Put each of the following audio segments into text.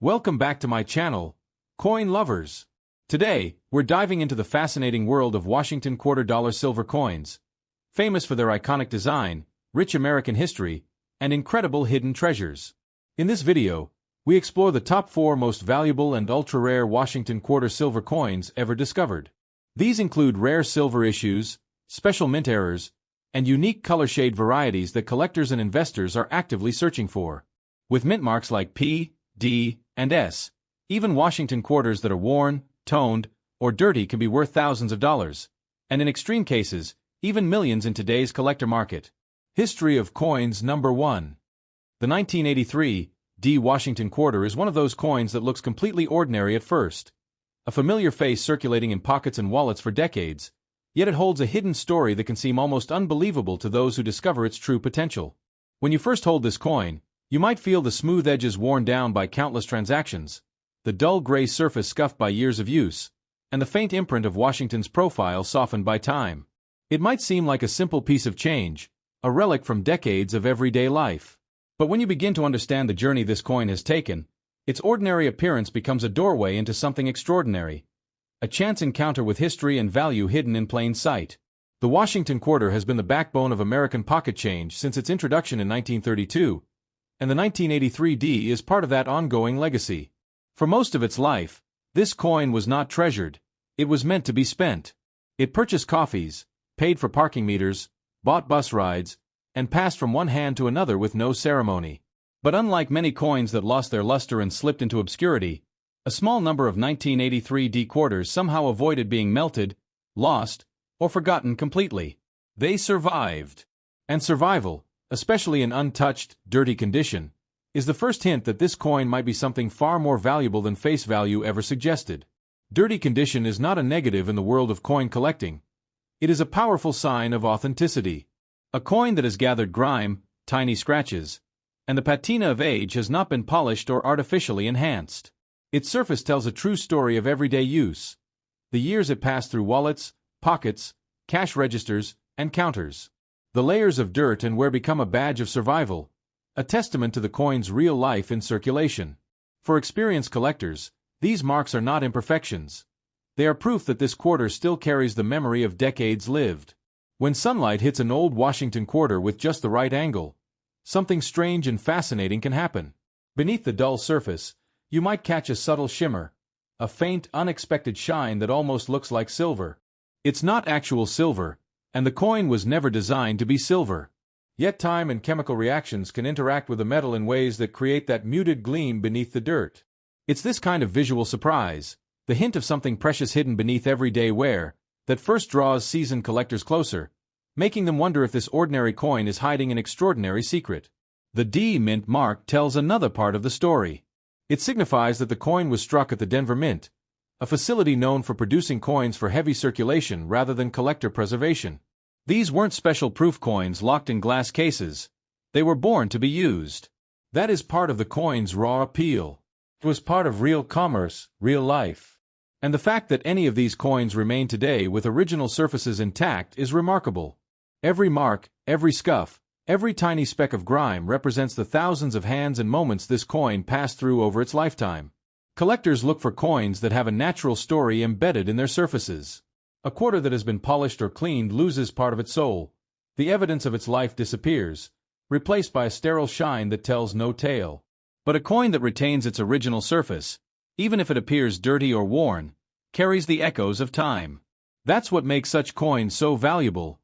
Welcome back to my channel, Coin Lovers. Today, we're diving into the fascinating world of Washington quarter-dollar silver coins, famous for their iconic design, rich American history, and incredible hidden treasures. In this video, we explore the top 4 most valuable and ultra-rare Washington quarter silver coins ever discovered. These include rare silver issues, special mint errors, and unique color shade varieties that collectors and investors are actively searching for. With mint marks like P, D, and S, even Washington quarters that are worn, toned, or dirty can be worth thousands of dollars, and in extreme cases, even millions in today's collector market. History of coins number 1. The 1983 D Washington quarter is one of those coins that looks completely ordinary at first. A familiar face circulating in pockets and wallets for decades, yet it holds a hidden story that can seem almost unbelievable to those who discover its true potential. When you first hold this coin, you might feel the smooth edges worn down by countless transactions, the dull gray surface scuffed by years of use, and the faint imprint of Washington's profile softened by time. It might seem like a simple piece of change, a relic from decades of everyday life. But when you begin to understand the journey this coin has taken, its ordinary appearance becomes a doorway into something extraordinary, a chance encounter with history and value hidden in plain sight. The Washington quarter has been the backbone of American pocket change since its introduction in 1932, and the 1983 D is part of that ongoing legacy. For most of its life, this coin was not treasured, it was meant to be spent. It purchased coffees, paid for parking meters, bought bus rides, and passed from one hand to another with no ceremony. But unlike many coins that lost their luster and slipped into obscurity, a small number of 1983 D quarters somehow avoided being melted, lost, or forgotten completely. They survived. And survival, especially in untouched, dirty condition, is the first hint that this coin might be something far more valuable than face value ever suggested. Dirty condition is not a negative in the world of coin collecting. It is a powerful sign of authenticity. A coin that has gathered grime, tiny scratches, and the patina of age has not been polished or artificially enhanced. Its surface tells a true story of everyday use. The years it passed through wallets, pockets, cash registers, and counters. The layers of dirt and wear become a badge of survival, a testament to the coin's real life in circulation. For experienced collectors, these marks are not imperfections. They are proof that this quarter still carries the memory of decades lived. When sunlight hits an old Washington quarter with just the right angle, something strange and fascinating can happen. Beneath the dull surface, you might catch a subtle shimmer, a faint, unexpected shine that almost looks like silver. It's not actual silver, and the coin was never designed to be silver. Yet time and chemical reactions can interact with the metal in ways that create that muted gleam beneath the dirt. It's this kind of visual surprise, the hint of something precious hidden beneath everyday wear, that first draws seasoned collectors closer, making them wonder if this ordinary coin is hiding an extraordinary secret. The D Mint mark tells another part of the story. It signifies that the coin was struck at the Denver Mint, a facility known for producing coins for heavy circulation rather than collector preservation. These weren't special proof coins locked in glass cases. They were born to be used. That is part of the coin's raw appeal. It was part of real commerce, real life. And the fact that any of these coins remain today with original surfaces intact is remarkable. Every mark, every scuff, every tiny speck of grime represents the thousands of hands and moments this coin passed through over its lifetime. Collectors look for coins that have a natural story embedded in their surfaces. A quarter that has been polished or cleaned loses part of its soul. The evidence of its life disappears, replaced by a sterile shine that tells no tale. But a coin that retains its original surface, even if it appears dirty or worn, carries the echoes of time. That's what makes such coins so valuable.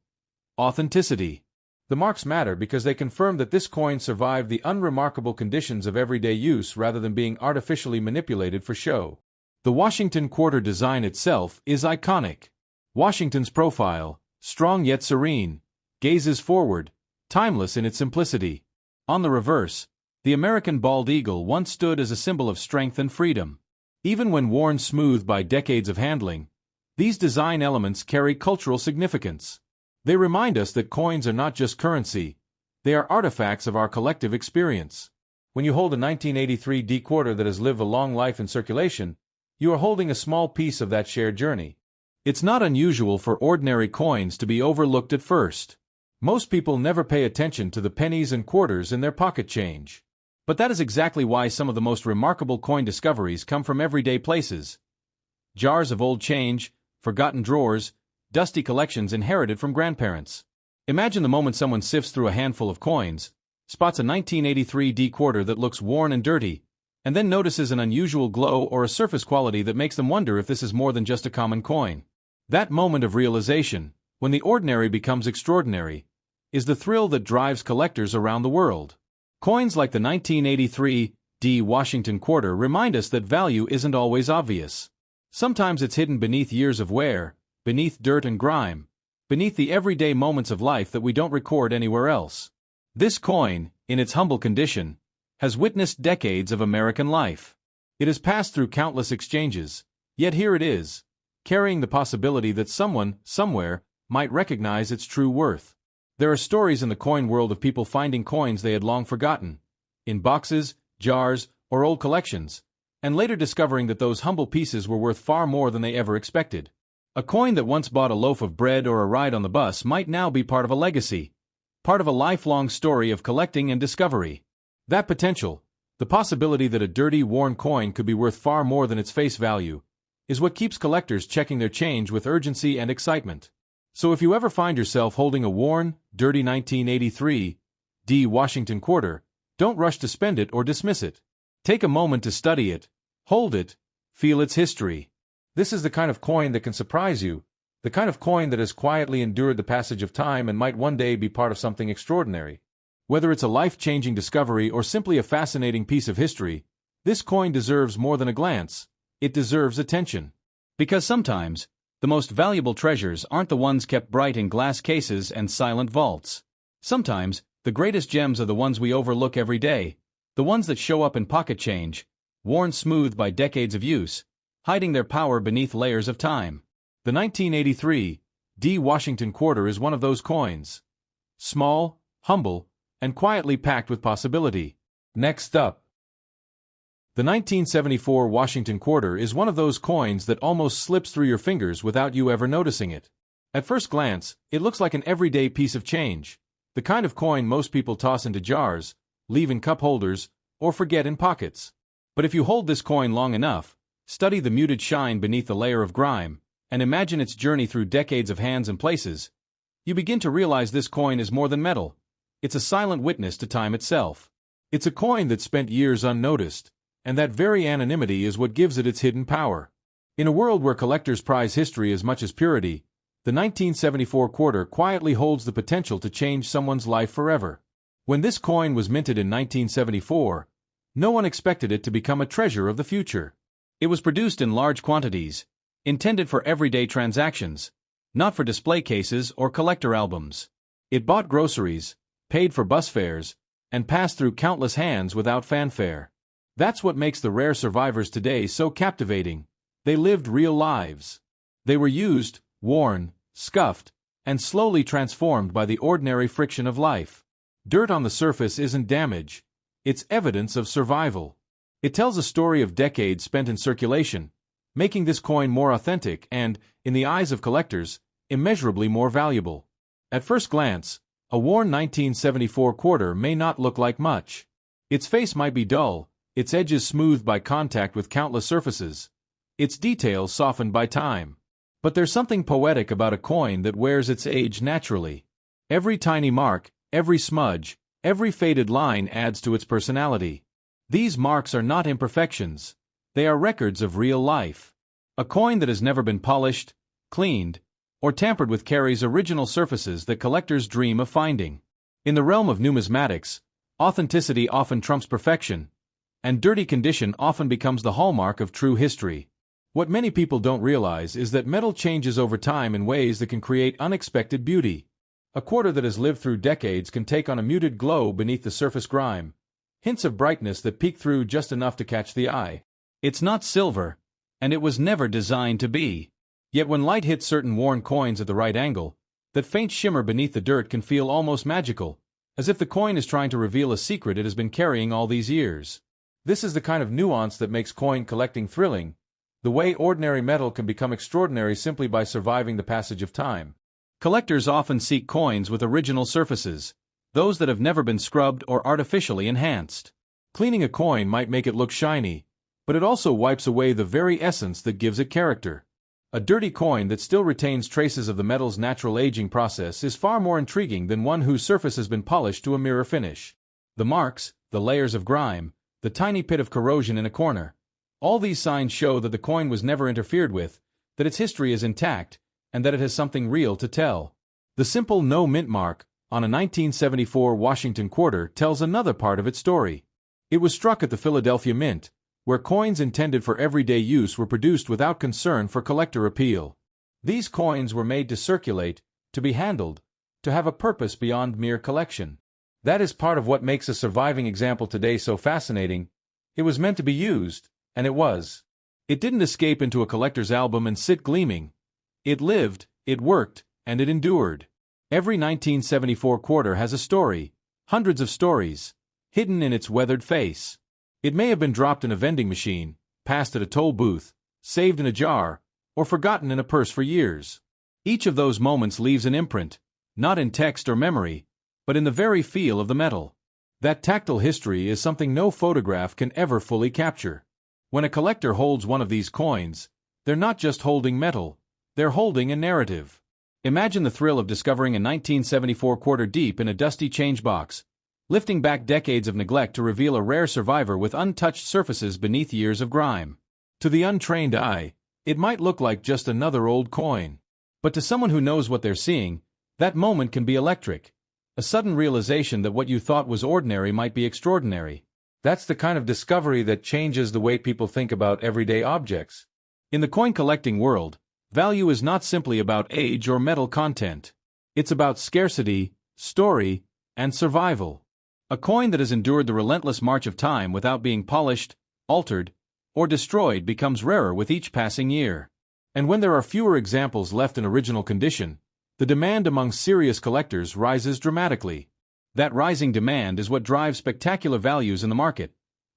Authenticity. The marks matter because they confirm that this coin survived the unremarkable conditions of everyday use rather than being artificially manipulated for show. The Washington quarter design itself is iconic. Washington's profile, strong yet serene, gazes forward, timeless in its simplicity. On the reverse, the American bald eagle once stood as a symbol of strength and freedom. Even when worn smooth by decades of handling, these design elements carry cultural significance. They remind us that coins are not just currency, they are artifacts of our collective experience. When you hold a 1983 D quarter that has lived a long life in circulation, you are holding a small piece of that shared journey. It's not unusual for ordinary coins to be overlooked at first. Most people never pay attention to the pennies and quarters in their pocket change. But that is exactly why some of the most remarkable coin discoveries come from everyday places. Jars of old change, forgotten drawers, dusty collections inherited from grandparents. Imagine the moment someone sifts through a handful of coins, spots a 1983 D quarter that looks worn and dirty, and then notices an unusual glow or a surface quality that makes them wonder if this is more than just a common coin. That moment of realization, when the ordinary becomes extraordinary, is the thrill that drives collectors around the world. Coins like the 1983 D Washington quarter remind us that value isn't always obvious. Sometimes it's hidden beneath years of wear, beneath dirt and grime, beneath the everyday moments of life that we don't record anywhere else. This coin, in its humble condition, has witnessed decades of American life. It has passed through countless exchanges, yet here it is, carrying the possibility that someone, somewhere, might recognize its true worth. There are stories in the coin world of people finding coins they had long forgotten, in boxes, jars, or old collections, and later discovering that those humble pieces were worth far more than they ever expected. A coin that once bought a loaf of bread or a ride on the bus might now be part of a legacy, part of a lifelong story of collecting and discovery. That potential, the possibility that a dirty, worn coin could be worth far more than its face value, is what keeps collectors checking their change with urgency and excitement. So if you ever find yourself holding a worn, dirty 1983 D Washington quarter, don't rush to spend it or dismiss it. Take a moment to study it, hold it, feel its history. This is the kind of coin that can surprise you, the kind of coin that has quietly endured the passage of time and might one day be part of something extraordinary. Whether it's a life-changing discovery or simply a fascinating piece of history, this coin deserves more than a glance. It deserves attention. Because sometimes, the most valuable treasures aren't the ones kept bright in glass cases and silent vaults. Sometimes, the greatest gems are the ones we overlook every day, the ones that show up in pocket change, worn smooth by decades of use, hiding their power beneath layers of time. The 1983 D Washington quarter is one of those coins. Small, humble, and quietly packed with possibility. Next up, the 1974 Washington quarter is one of those coins that almost slips through your fingers without you ever noticing it. At first glance, it looks like an everyday piece of change, the kind of coin most people toss into jars, leave in cup holders, or forget in pockets. But if you hold this coin long enough, study the muted shine beneath the layer of grime, and imagine its journey through decades of hands and places, you begin to realize this coin is more than metal. It's a silent witness to time itself. It's a coin that spent years unnoticed, and that very anonymity is what gives it its hidden power. In a world where collectors prize history as much as purity, the 1974 quarter quietly holds the potential to change someone's life forever. When this coin was minted in 1974, no one expected it to become a treasure of the future. It was produced in large quantities, intended for everyday transactions, not for display cases or collector albums. It bought groceries, paid for bus fares, and passed through countless hands without fanfare. That's what makes the rare survivors today so captivating. They lived real lives. They were used, worn, scuffed, and slowly transformed by the ordinary friction of life. Dirt on the surface isn't damage. It's evidence of survival. It tells a story of decades spent in circulation, making this coin more authentic and, in the eyes of collectors, immeasurably more valuable. At first glance, a worn 1974 quarter may not look like much. Its face might be dull, its edges smoothed by contact with countless surfaces, its details softened by time. But there's something poetic about a coin that wears its age naturally. Every tiny mark, every smudge, every faded line adds to its personality. These marks are not imperfections. They are records of real life. A coin that has never been polished, cleaned, or tampered with carries original surfaces that collectors dream of finding. In the realm of numismatics, authenticity often trumps perfection, and dirty condition often becomes the hallmark of true history. What many people don't realize is that metal changes over time in ways that can create unexpected beauty. A quarter that has lived through decades can take on a muted glow beneath the surface grime, hints of brightness that peek through just enough to catch the eye. It's not silver, and it was never designed to be. Yet when light hits certain worn coins at the right angle, that faint shimmer beneath the dirt can feel almost magical, as if the coin is trying to reveal a secret it has been carrying all these years. This is the kind of nuance that makes coin collecting thrilling, the way ordinary metal can become extraordinary simply by surviving the passage of time. Collectors often seek coins with original surfaces, those that have never been scrubbed or artificially enhanced. Cleaning a coin might make it look shiny, but it also wipes away the very essence that gives it character. A dirty coin that still retains traces of the metal's natural aging process is far more intriguing than one whose surface has been polished to a mirror finish. The marks, the layers of grime, the tiny pit of corrosion in a corner, all these signs show that the coin was never interfered with, that its history is intact, and that it has something real to tell. The simple no mint mark on a 1974 Washington quarter tells another part of its story. It was struck at the Philadelphia Mint, where coins intended for everyday use were produced without concern for collector appeal. These coins were made to circulate, to be handled, to have a purpose beyond mere collection. That is part of what makes a surviving example today so fascinating. It was meant to be used, and it was. It didn't escape into a collector's album and sit gleaming. It lived, it worked, and it endured. Every 1974 quarter has a story, hundreds of stories, hidden in its weathered face. It may have been dropped in a vending machine, passed at a toll booth, saved in a jar, or forgotten in a purse for years. Each of those moments leaves an imprint, not in text or memory, but in the very feel of the metal. That tactile history is something no photograph can ever fully capture. When a collector holds one of these coins, they're not just holding metal, they're holding a narrative. Imagine the thrill of discovering a 1974 quarter deep in a dusty change box, lifting back decades of neglect to reveal a rare survivor with untouched surfaces beneath years of grime. To the untrained eye, it might look like just another old coin. But to someone who knows what they're seeing, that moment can be electric. A sudden realization that what you thought was ordinary might be extraordinary. That's the kind of discovery that changes the way people think about everyday objects. In the coin collecting world, value is not simply about age or metal content. It's about scarcity, story, and survival. A coin that has endured the relentless march of time without being polished, altered, or destroyed becomes rarer with each passing year. And when there are fewer examples left in original condition, the demand among serious collectors rises dramatically. That rising demand is what drives spectacular values in the market,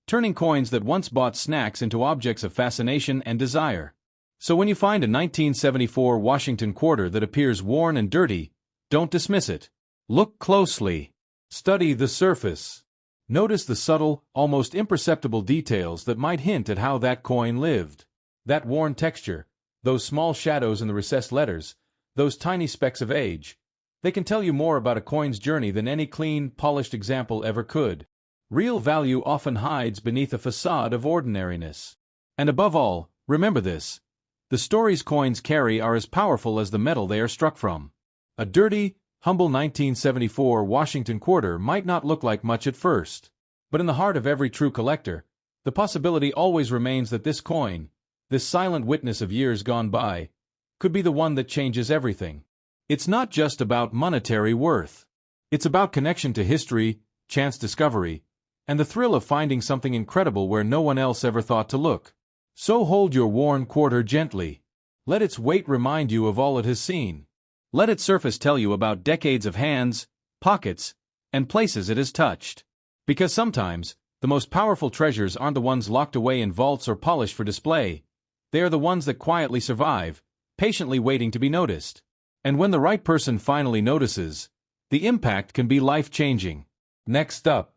turning coins that once bought snacks into objects of fascination and desire. So when you find a 1974 Washington quarter that appears worn and dirty, don't dismiss it. Look closely. Study the surface. Notice the subtle, almost imperceptible details that might hint at how that coin lived. That worn texture, those small shadows in the recessed letters, those tiny specks of age. They can tell you more about a coin's journey than any clean, polished example ever could. Real value often hides beneath a facade of ordinariness. And above all, remember this. The stories coins carry are as powerful as the metal they are struck from. A dirty, humble 1974 Washington quarter might not look like much at first. But in the heart of every true collector, the possibility always remains that this coin, this silent witness of years gone by, could be the one that changes everything. It's not just about monetary worth. It's about connection to history, chance discovery, and the thrill of finding something incredible where no one else ever thought to look. So hold your worn quarter gently. Let its weight remind you of all it has seen. Let its surface tell you about decades of hands, pockets, and places it has touched. Because sometimes, the most powerful treasures aren't the ones locked away in vaults or polished for display. They are the ones that quietly survive, patiently waiting to be noticed. And when the right person finally notices, the impact can be life-changing. Next up.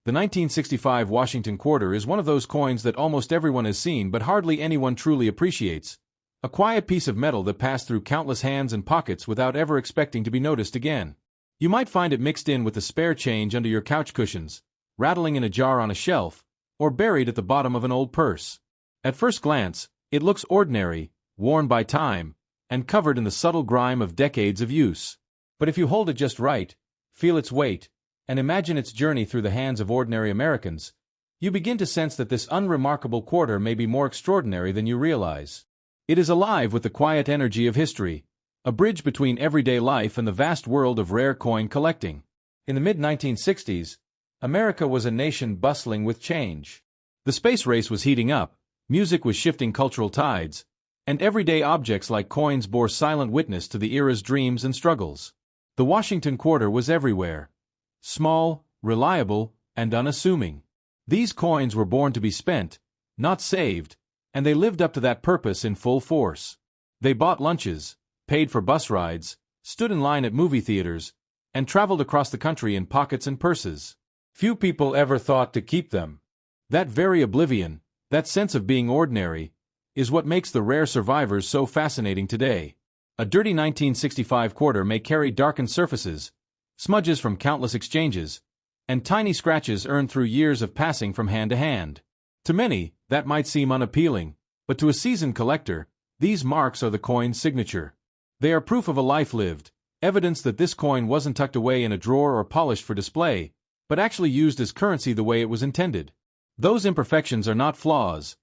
The 1965 Washington quarter is one of those coins that almost everyone has seen but hardly anyone truly appreciates. A quiet piece of metal that passed through countless hands and pockets without ever expecting to be noticed again. You might find it mixed in with the spare change under your couch cushions, rattling in a jar on a shelf, or buried at the bottom of an old purse. At first glance, it looks ordinary, worn by time, and covered in the subtle grime of decades of use. But if you hold it just right, feel its weight, and imagine its journey through the hands of ordinary Americans, you begin to sense that this unremarkable quarter may be more extraordinary than you realize. It is alive with the quiet energy of history, a bridge between everyday life and the vast world of rare coin collecting. In the mid-1960s, America was a nation bustling with change. The space race was heating up, music was shifting cultural tides, and everyday objects like coins bore silent witness to the era's dreams and struggles. The Washington quarter was everywhere. Small, reliable, and unassuming. These coins were born to be spent, not saved, and they lived up to that purpose in full force. They bought lunches, paid for bus rides, stood in line at movie theaters, and traveled across the country in pockets and purses. Few people ever thought to keep them. That very oblivion, that sense of being ordinary, is what makes the rare survivors so fascinating today. A dirty 1965 quarter may carry darkened surfaces, smudges from countless exchanges, and tiny scratches earned through years of passing from hand to hand. To many, that might seem unappealing, but to a seasoned collector, these marks are the coin's signature. They are proof of a life lived, evidence that this coin wasn't tucked away in a drawer or polished for display, but actually used as currency the way it was intended. Those imperfections are not flaws.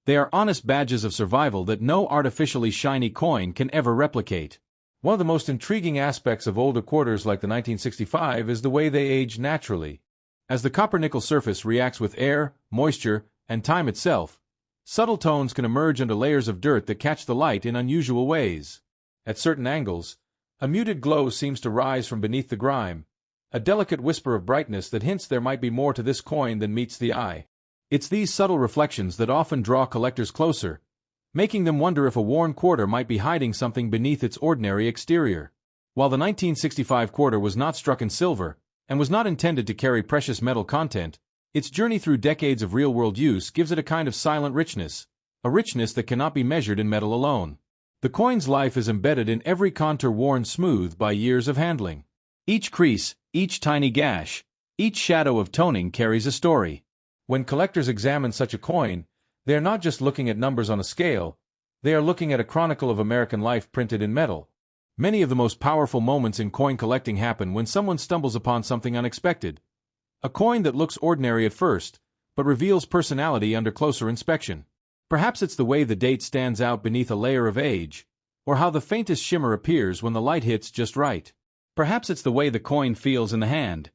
They are honest badges of survival that no artificially shiny coin can ever replicate. One of the most intriguing aspects of older quarters like the 1965 is the way they age naturally. As the copper-nickel surface reacts with air, moisture, and time itself, subtle tones can emerge under layers of dirt that catch the light in unusual ways. At certain angles, a muted glow seems to rise from beneath the grime, a delicate whisper of brightness that hints there might be more to this coin than meets the eye. It's these subtle reflections that often draw collectors closer, making them wonder if a worn quarter might be hiding something beneath its ordinary exterior. While the 1965 quarter was not struck in silver, and was not intended to carry precious metal content, its journey through decades of real-world use gives it a kind of silent richness, a richness that cannot be measured in metal alone. The coin's life is embedded in every contour worn smooth by years of handling. Each crease, each tiny gash, each shadow of toning carries a story. When collectors examine such a coin, they are not just looking at numbers on a scale, they are looking at a chronicle of American life printed in metal. Many of the most powerful moments in coin collecting happen when someone stumbles upon something unexpected. A coin that looks ordinary at first, but reveals personality under closer inspection. Perhaps it's the way the date stands out beneath a layer of age, or how the faintest shimmer appears when the light hits just right. Perhaps it's the way the coin feels in the hand.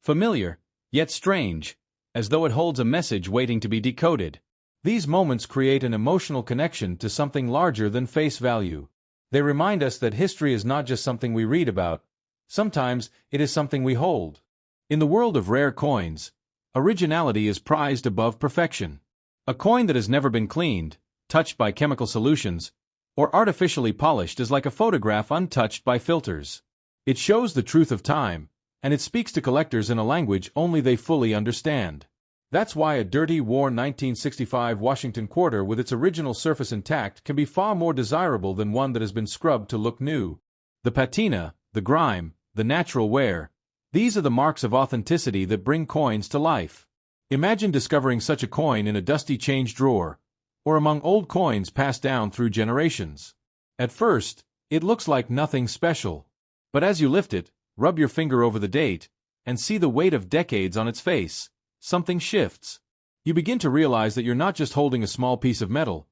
Familiar, yet strange, as though it holds a message waiting to be decoded. These moments create an emotional connection to something larger than face value. They remind us that history is not just something we read about. Sometimes it is something we hold. In the world of rare coins, originality is prized above perfection. A coin that has never been cleaned, touched by chemical solutions, or artificially polished is like a photograph untouched by filters. It shows the truth of time, and it speaks to collectors in a language only they fully understand. That's why a dirty, worn 1965 Washington quarter with its original surface intact can be far more desirable than one that has been scrubbed to look new. The patina, the grime, the natural wear, these are the marks of authenticity that bring coins to life. Imagine discovering such a coin in a dusty change drawer, or among old coins passed down through generations. At first, it looks like nothing special. But as you lift it, rub your finger over the date, and see the weight of decades on its face, something shifts. You begin to realize that you're not just holding a small piece of metal.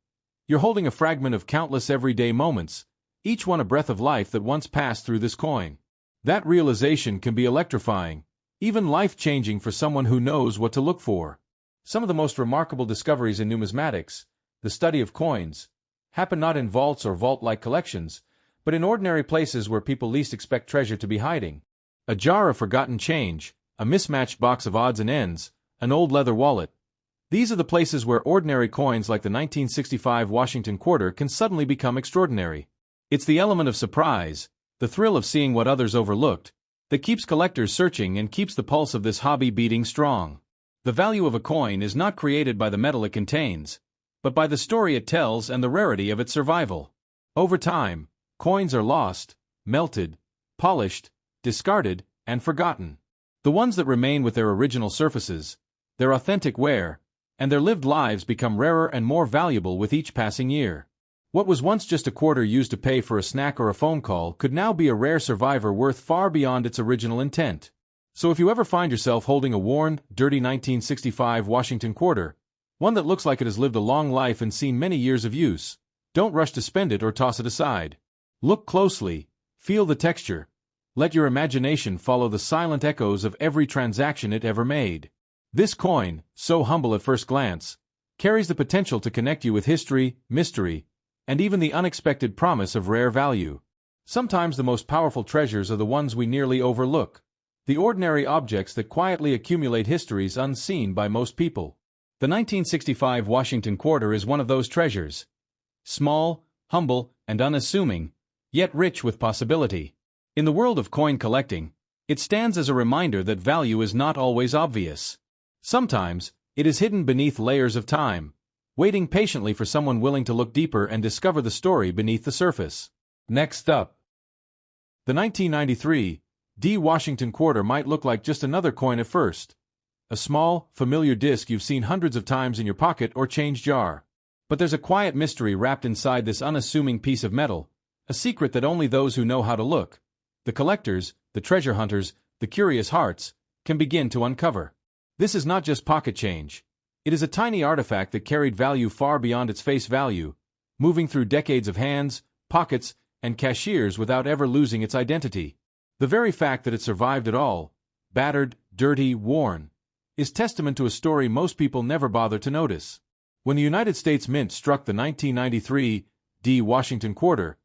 You're holding a fragment of countless everyday moments, each one a breath of life that once passed through this coin. That realization can be electrifying, even life-changing for someone who knows what to look for. Some of the most remarkable discoveries in numismatics, the study of coins, happen not in vaults or vault-like collections, but in ordinary places where people least expect treasure to be hiding. A jar of forgotten change, a mismatched box of odds and ends, an old leather wallet. These are the places where ordinary coins like the 1965 Washington quarter can suddenly become extraordinary. It's the element of surprise, the thrill of seeing what others overlooked, that keeps collectors searching and keeps the pulse of this hobby beating strong. The value of a coin is not created by the metal it contains, but by the story it tells and the rarity of its survival. Over time, coins are lost, melted, polished, discarded, and forgotten. The ones that remain with their original surfaces, their authentic wear, and their lived lives become rarer and more valuable with each passing year. What was once just a quarter used to pay for a snack or a phone call could now be a rare survivor worth far beyond its original intent. So if you ever find yourself holding a worn, dirty 1965 Washington quarter, one that looks like it has lived a long life and seen many years of use, don't rush to spend it or toss it aside. Look closely, feel the texture, let your imagination follow the silent echoes of every transaction it ever made. This coin, so humble at first glance, carries the potential to connect you with history, mystery, and even the unexpected promise of rare value. Sometimes the most powerful treasures are the ones we nearly overlook, the ordinary objects that quietly accumulate histories unseen by most people. The 1965 Washington quarter is one of those treasures. Small, humble, and unassuming, yet rich with possibility. In the world of coin collecting, It stands as a reminder that value is not always obvious. Sometimes, it is hidden beneath layers of time, waiting patiently for someone willing to look deeper and discover the story beneath the surface. Next up, the 1993 D Washington quarter might look like just another coin at first. A small, familiar disc you've seen hundreds of times in your pocket or change jar. But there's a quiet mystery wrapped inside this unassuming piece of metal, a secret that only those who know how to look, the collectors, the treasure hunters, the curious hearts, can begin to uncover. This is not just pocket change. It is a tiny artifact that carried value far beyond its face value, moving through decades of hands, pockets, and cashiers without ever losing its identity. The very fact that it survived at all, battered, dirty, worn, is testament to a story most people never bother to notice. When the United States Mint struck the 1993 D Washington quarter,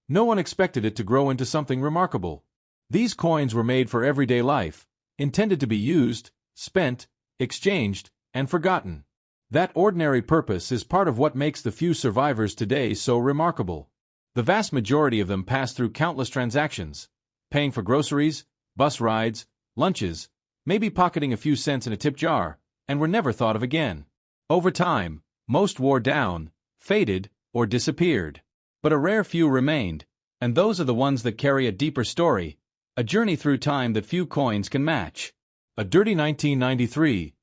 no one expected it to grow into something remarkable. These coins were made for everyday life, intended to be used, spent, exchanged, and forgotten. That ordinary purpose is part of what makes the few survivors today so remarkable. The vast majority of them passed through countless transactions, paying for groceries, bus rides, lunches, maybe pocketing a few cents in a tip jar, and were never thought of again. Over time, most wore down, faded, or disappeared. But a rare few remained, and those are the ones that carry a deeper story, a journey through time that few coins can match. A dirty 1993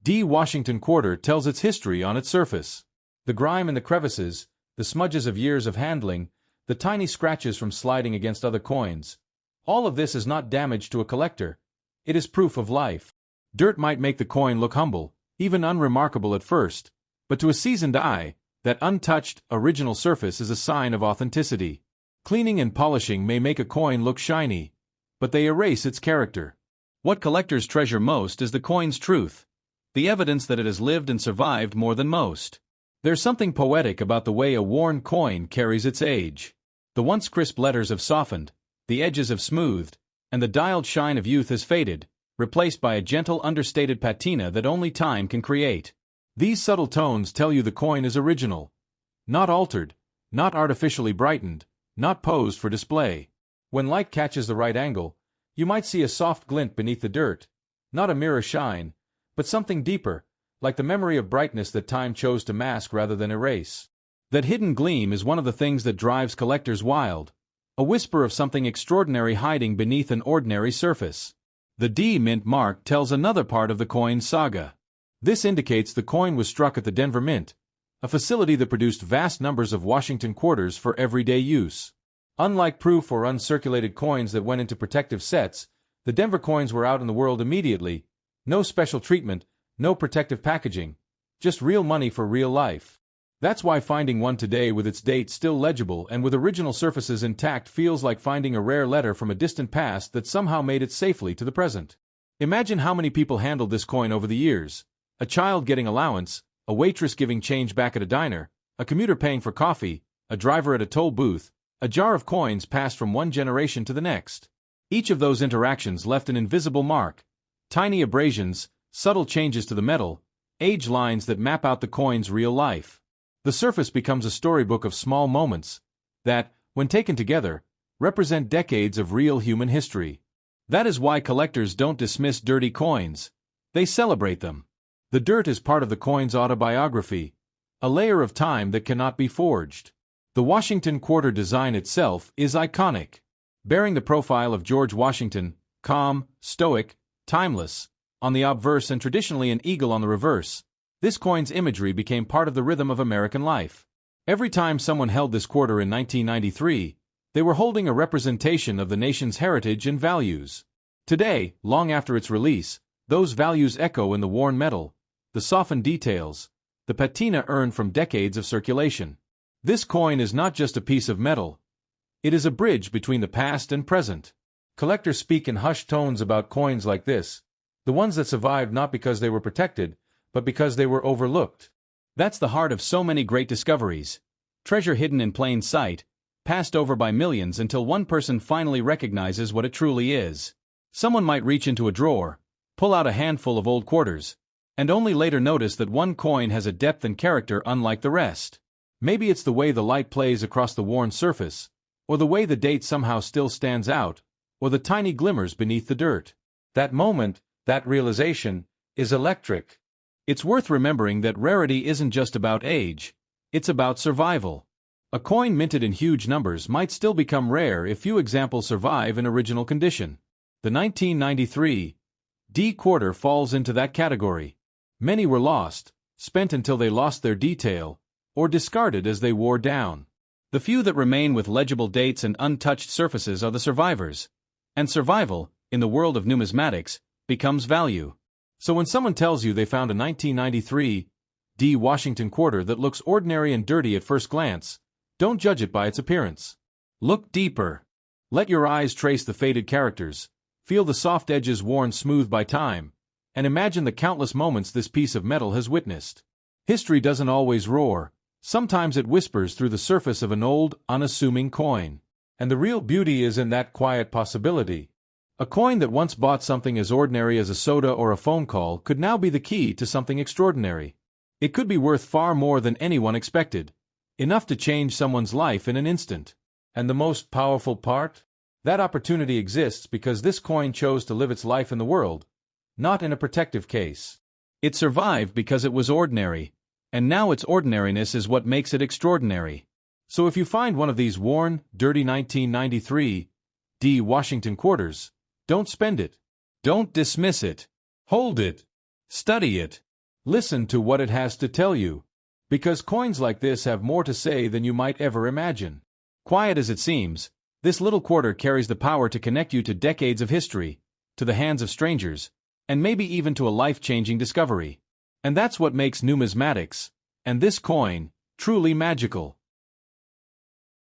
D Washington quarter tells its history on its surface. The grime in the crevices, the smudges of years of handling, the tiny scratches from sliding against other coins. All of this is not damage to a collector. It is proof of life. Dirt might make the coin look humble, even unremarkable at first, but to a seasoned eye, that untouched, original surface is a sign of authenticity. Cleaning and polishing may make a coin look shiny, but they erase its character. What collectors treasure most is the coin's truth, the evidence that it has lived and survived more than most. There's something poetic about the way a worn coin carries its age. The once crisp letters have softened, the edges have smoothed, and the dialed shine of youth has faded, replaced by a gentle understated patina that only time can create. These subtle tones tell you the coin is original, not altered, not artificially brightened, not posed for display. When light catches the right angle, you might see a soft glint beneath the dirt, not a mirror shine, but something deeper, like the memory of brightness that time chose to mask rather than erase. That hidden gleam is one of the things that drives collectors wild, a whisper of something extraordinary hiding beneath an ordinary surface. The D Mint mark tells another part of the coin's saga. This indicates the coin was struck at the Denver Mint, a facility that produced vast numbers of Washington quarters for everyday use. Unlike proof or uncirculated coins that went into protective sets, the Denver coins were out in the world immediately. No special treatment, no protective packaging, just real money for real life. That's why finding one today with its date still legible and with original surfaces intact feels like finding a rare letter from a distant past that somehow made it safely to the present. Imagine how many people handled this coin over the years. A child getting allowance, a waitress giving change back at a diner, a commuter paying for coffee, a driver at a toll booth, a jar of coins passed from one generation to the next. Each of those interactions left an invisible mark. Tiny abrasions, subtle changes to the metal, age lines that map out the coin's real life. The surface becomes a storybook of small moments that, when taken together, represent decades of real human history. That is why collectors don't dismiss dirty coins. They celebrate them. The dirt is part of the coin's autobiography, a layer of time that cannot be forged. The Washington quarter design itself is iconic, bearing the profile of George Washington, calm, stoic, timeless, on the obverse and traditionally an eagle on the reverse. This coin's imagery became part of the rhythm of American life. Every time someone held this quarter in 1993, they were holding a representation of the nation's heritage and values. Today, long after its release, those values echo in the worn metal, the softened details, the patina earned from decades of circulation. This coin is not just a piece of metal. It is a bridge between the past and present. Collectors speak in hushed tones about coins like this, the ones that survived not because they were protected, but because they were overlooked. That's the heart of so many great discoveries. Treasure hidden in plain sight, passed over by millions until one person finally recognizes what it truly is. Someone might reach into a drawer, pull out a handful of old quarters, and only later notice that one coin has a depth and character unlike the rest. Maybe it's the way the light plays across the worn surface, or the way the date somehow still stands out, or the tiny glimmers beneath the dirt. That moment, that realization, is electric. It's worth remembering that rarity isn't just about age, it's about survival. A coin minted in huge numbers might still become rare if few examples survive in original condition. The 1993 D quarter falls into that category. Many were lost, spent until they lost their detail, or discarded as they wore down. The few that remain with legible dates and untouched surfaces are the survivors. And survival, in the world of numismatics, becomes value. So when someone tells you they found a 1993 D Washington quarter that looks ordinary and dirty at first glance, don't judge it by its appearance. Look deeper. Let your eyes trace the faded characters, feel the soft edges worn smooth by time, and imagine the countless moments this piece of metal has witnessed. History doesn't always roar. Sometimes it whispers through the surface of an old, unassuming coin. And the real beauty is in that quiet possibility. A coin that once bought something as ordinary as a soda or a phone call could now be the key to something extraordinary. It could be worth far more than anyone expected. Enough to change someone's life in an instant. And the most powerful part? That opportunity exists because this coin chose to live its life in the world, not in a protective case. It survived because it was ordinary, and now its ordinariness is what makes it extraordinary. So if you find one of these worn, dirty 1993 D Washington quarters, don't spend it. Don't dismiss it. Hold it. Study it. Listen to what it has to tell you. Because coins like this have more to say than you might ever imagine. Quiet as it seems, this little quarter carries the power to connect you to decades of history, to the hands of strangers, and maybe even to a life-changing discovery. And that's what makes numismatics, and this coin, truly magical.